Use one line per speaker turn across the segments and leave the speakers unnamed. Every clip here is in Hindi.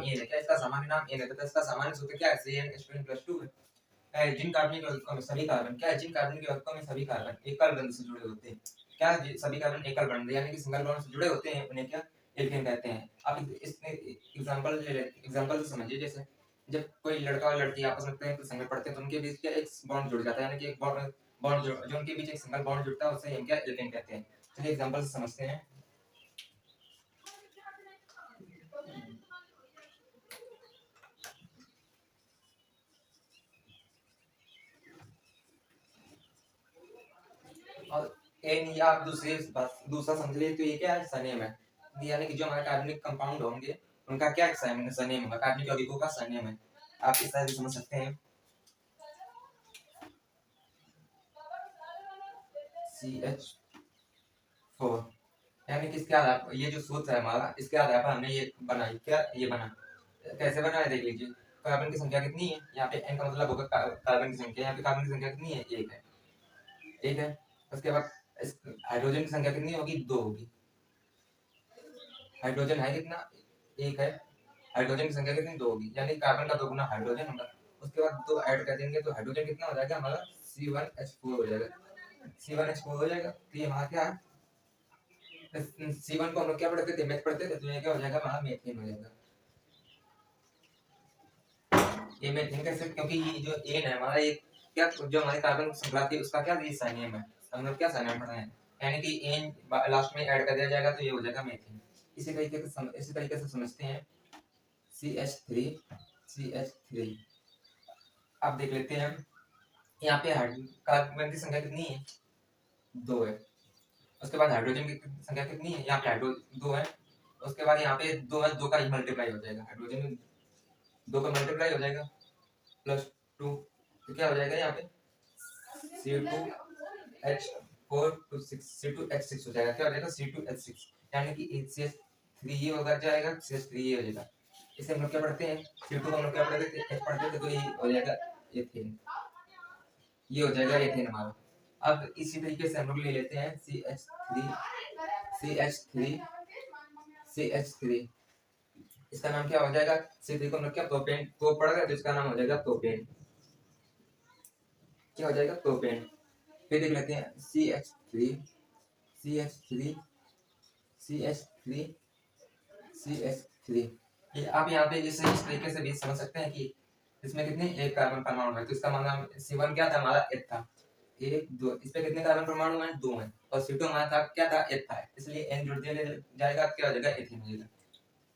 एन है, क्या इसका सामान्य नाम एन है, तो इसका सामान्य सूत्र क्या है, CnH2n+2 है। जिन कार्बनिक यौगिकों में सभी कार्बन, क्या है, जिन कार्बनिक यौगिकों में सभी कार्बन एकल बंध से जुड़े होते हैं, क्या सभी कार्बन एकल बंध यानी कि सिंगल बॉन्ड से जुड़े होते हैं, उन्हें क्या एल्केन कहते हैं। आप इसमें एग्जांपल समझिए, जैसे जब कोई लड़का और लड़की आपस में प्रेम प्रसंग में पड़ते हैं तो उनके बीच क्या एक बॉन्ड जुड़ जाता है, यानी कि एक बॉन्ड जो उनके बीच एक सिंगल बॉन्ड जुड़ता है उसे हम क्या एल्केन कहते हैं। चलिए एग्जांपल से समझते हैं। और एन या आप दूसरा समझ लीजिए, तो ये क्या है, सनेम है, यानी कि जो हमारे कार्बनिक कंपाउंड होंगे उनका क्या सनेम होगा, कार्बनिक यौगिकों का सनेम है। आप इस तरह से समझ सकते हैं। CH4 यानी कि इसके आधार पर ये जो सूत्र है हमारा, इसके आधार पर हमने ये बनाई, क्या ये बना, कैसे बना है देख लीजिए। कार्बन की संख्या कितनी है, यहाँ पे n का मतलब होगा कार्बन की संख्या, यहाँ पे कार्बन की संख्या कितनी है, एक है। उसके बाद हाइड्रोजन की संख्या कितनी होगी, 2 होगी। हाइड्रोजन है कितना, 1 है। हाइड्रोजन की संख्या कितनी, 2 होगी, यानी कार्बन का 2 गुना हाइड्रोजन होगा। उसके बाद 2 ऐड कर देंगे तो हाइड्रोजन कितना हो जाएगा हमारा, C1H4 हो जाएगा। C1H4 हो जाएगा, तो ये हमारा क्या है, C1 को हम लोग क्या पढ़ते थे, मेथ पढ़ते थे, तो ये क्या हो जाएगा हमारा मेथेन हो जाएगा। ये मेथेन कैसे, क्योंकि ये जो एन है हमारा, ये क्या जो हमारे कार्बन श्रृंखला थी उसका क्या, ये साइनियम है, हम लोग क्या साइनियम पढ़ रहे हैं, यानी कि एन लास्ट में ऐड कर दिया जाएगा तो ये हो जाएगा मेथेन। इसी तरीके से समझते हैं। CH3 आप देख लेते हैं, यहाँ पे कार्बन की संख्या कितनी है, 2 है। उसके बाद हाइड्रोजन की संख्या कितनी है, यहाँ पे हाइड्रोजन 2 है। उसके बाद यहाँ पे 2 है, 2 का ही मल्टीप्लाई हो जाएगा, हाइड्रोजन 2 का मल्टीप्लाई हो जाएगा +2, तो क्या हो जाएगा यहाँ पे C2H4 हो जाएगा, क्या हो जाएगा C2H6, यानी कि CH3 ये होगा जाएगा, CH3 ये हो जाएगा। इसे हम लोग क्या पढ़ते हैं, C2 को हम लोग क्या पढ़ते थे, H पढ़ते थे, तो ये हो जाएगा एथेन, ये हो जाएगा एथेन हमारा। अब इसी तरीके से हम लोग ले लेते हैं CH3 इसका नाम क्या हो जाएगा, C3 को हम लोग क्या प्रोपेन को पढ़ रहे, तो इसका नाम हो जाएगा प्रोपेन, क्या हो जाएगा प्रोपेन। फिर देख लेते हैं CH3 ये आप यहाँ पे जैसे इस तरीके से भी समझ सकते हैं कि इसमें कितने एक कार्बन परमाणु है, तो इसका मतलब C1 क्या था हमारा, 1 था, 1 2, इस पे कितने कार्बन परमाणु हैं, 2 हैं, और C2 हमारा था क्या था, 1 था, इसलिए n जुड़ दिया जाएगा, क्या हो जाएगा एथेन हो जाएगा।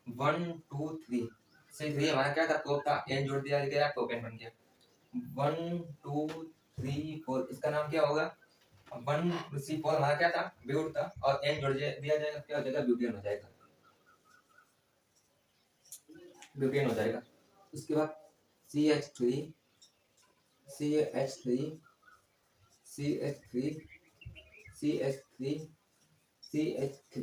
1 2 3 C3 हमारा क्या था, प्रोप था, n जोड़ दिया गया, प्रोपेन बन गया। 1 2 3 4 इसका नाम क्या होगा, 1C4 हमारा क्या था, ब्यूट था, और n जोड़ दिया जाएगा, क्या हो जाएगा, ब्यूटेन हो जाएगा, ब्यूटेन हो जाएगा। उसके बाद CH3 CH3 CH3 CH3 CH3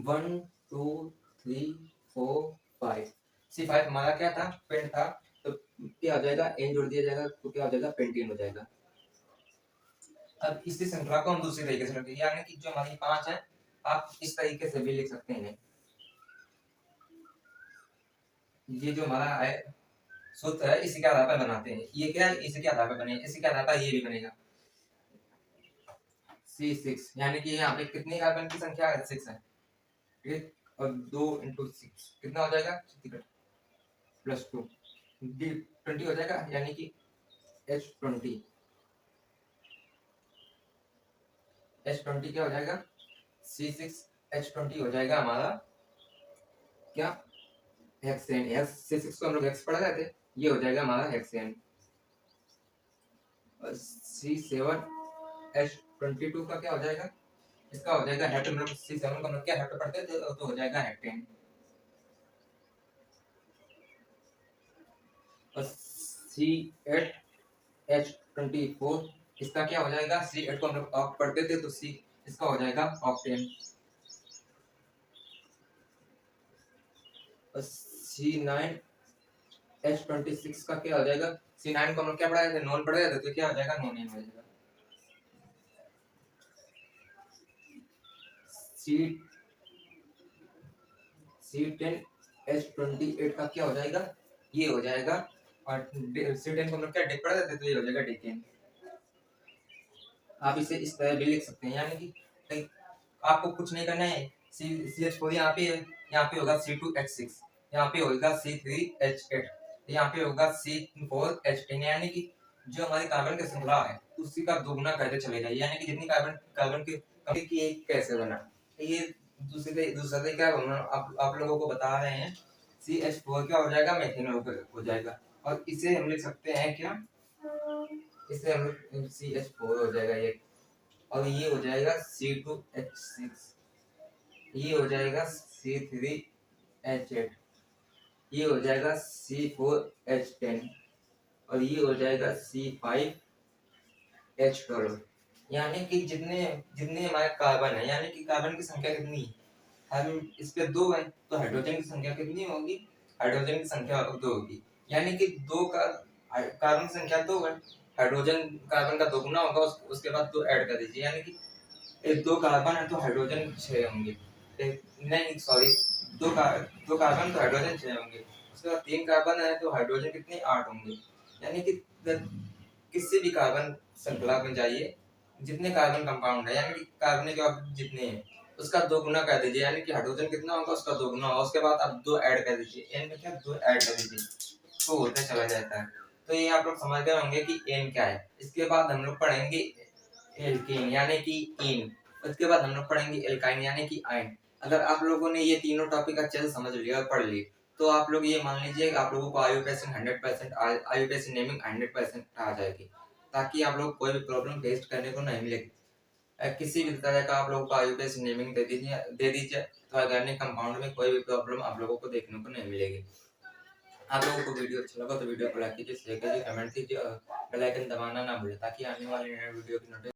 1 2 3 4 5 C5 हमारा क्या था, पेंट था, तो क्या हो जाएगा, n जोड़ दिया जाएगा, तो क्या हो जाएगा, पेंटीन हो जाएगा। अब इसी श्रृंखला को हम दूसरी तरीके से रखेंगे, यानी कि जो हमारी 5 है आप इस तरीके से भी लिख सकते हैं। ये जो हमारा है सूत्र है, इसी के आधार पर बनाते हैं, ये क्या है, इसी के आधार पर बनेगा, इसी के आधार पर ये भी बनेगा C6, यानी कि यहाँ पे कितनी कार्बन की संख्या है, 6 है, ठीक, और 2 × 6 कितना हो जाएगा, +2 20 हो जाएगा, यानी कि H20 क्या हो जाएगा, C6H20 हो जाएगा हमारा क्या, हेक्सेन। C6 को हम लोग हेक्स पढ़ रहे थे, ये हो जाएगा हमारा हेक्सेन। और C7H22 का क्या हो जाएगा, इसका हो जाएगा हेक्टेन, मतलब C7 को हम लोग क्या हेक्ट पढ़ते थे, तो हो जाएगा हेक्टेन। और C8H24 इसका क्या हो जाएगा, C8 को हम लोग ऑक्ट पढ़ते थे, तो C इसका हो जाएगा ऑक्टेन। और C9H26 का क्या हो जाएगा, C9 को हम लोग क्या पढ़ाए थे, नॉन पढ़े थे, तो क्या हो जाएगा, नॉनेन हो जाएगा। C10 H28 का क्या हो जाएगा, ये हो जाएगा। और C10 को हम लोग क्या डेक पढ़ा देते, तो ये हो जाएगा डेकेन। आप इसे इस तरह भी लिख सकते हैं, यानी कि आपको कुछ नहीं करना है। CH4 यहाँ पे है, यहाँ पे होगा C2H6, यहाँ पे होगा C3H8, यहाँ पे होगा C4H10, यानी कि जो हमारी कार्बन की श्रृंखला है उसी का दोगुना करते चले जाइए, यानी कि जितनी कार्बन की एक कैसे बना, ये दूसरे क्या आप लोगों को बता रहे हैं। CH4 क्या हो जाएगा, मेथेनॉल हो जाएगा। और इसे हम लिख सकते हैं क्या, इसे हम CH4 हो जाएगा ये, और ये हो जाएगा C2H6, ये हो जाएगा C3H8, ये हो जाएगा C4H10, और ये हो जाएगा C5H12। यानी कि जितने जितने हमारे कार्बन है, यानी कि कार्बन की संख्या कितनी है, हम इस पे 2 है, तो हाइड्रोजन की संख्या कितनी होगी, हाइड्रोजन की संख्या 2 होगी। यानी कि 2 का कार्बन की संख्या 2 है, हाइड्रोजन कार्बन का दोगुना होगा, उसके बाद 2 ऐड कर दीजिए, यानी कि 2 कार्बन है तो हाइड्रोजन 6 होंगे। नहीं सॉरी, 2 कार्बन तो हाइड्रोजन 6 होंगे, उसके बाद 3 कार्बन है तो हाइड्रोजन कितने 8 होंगे। यानी कि किसी भी कार्बन श्रृंखला में जाइए, जितने कार्बन कंपाउंड है, यानी कि कार्बन के आप जितने हैं उसका 2 गुना कर दीजिए, यानी कि हाइड्रोजन कितना होगा उसका 2 गुना होगा, उसके बाद आप 2 ऐड कर दीजिए, एन में क्या 2 ऐड कर दीजिए, तो होते चला जाता है। तो ये आप लोग समझ गए होंगे कि एन क्या है। इसके बाद हम लोग पढ़ेंगे एल्केन यानी कि इन, उसके बाद हम लोग पढ़ेंगे एल्काइन यानी कि आयन। अगर आप लोगों ने ये तीनों टॉपिक अच्छे से समझ लिया और पढ़ लिए, तो आप लोग ये मान लीजिए कि आप लोगों को IUPAC 100% IUPAC नेमिंग 100% आ जाएगी, ताकि आप लोग कोई भी प्रॉब्लम फेस करने को नहीं मिलेगी। किसी भी तरह का आप लोगों को IUPAC नेमिंग दे दीजिए तो ऑर्गेनिक कंपाउंड में कोई भी प्रॉब्लम आप लोगों को देखने को नहीं मिलेगी। आप लोगों को वीडियो अच्छा लगा तो वीडियो को लाइक कीजिए, शेयर कीजिए, कमेंट कीजिए और बेल आइकन दबाना ना भूलें, ताकि आने वाले नए वीडियो की नोटिफिकेशन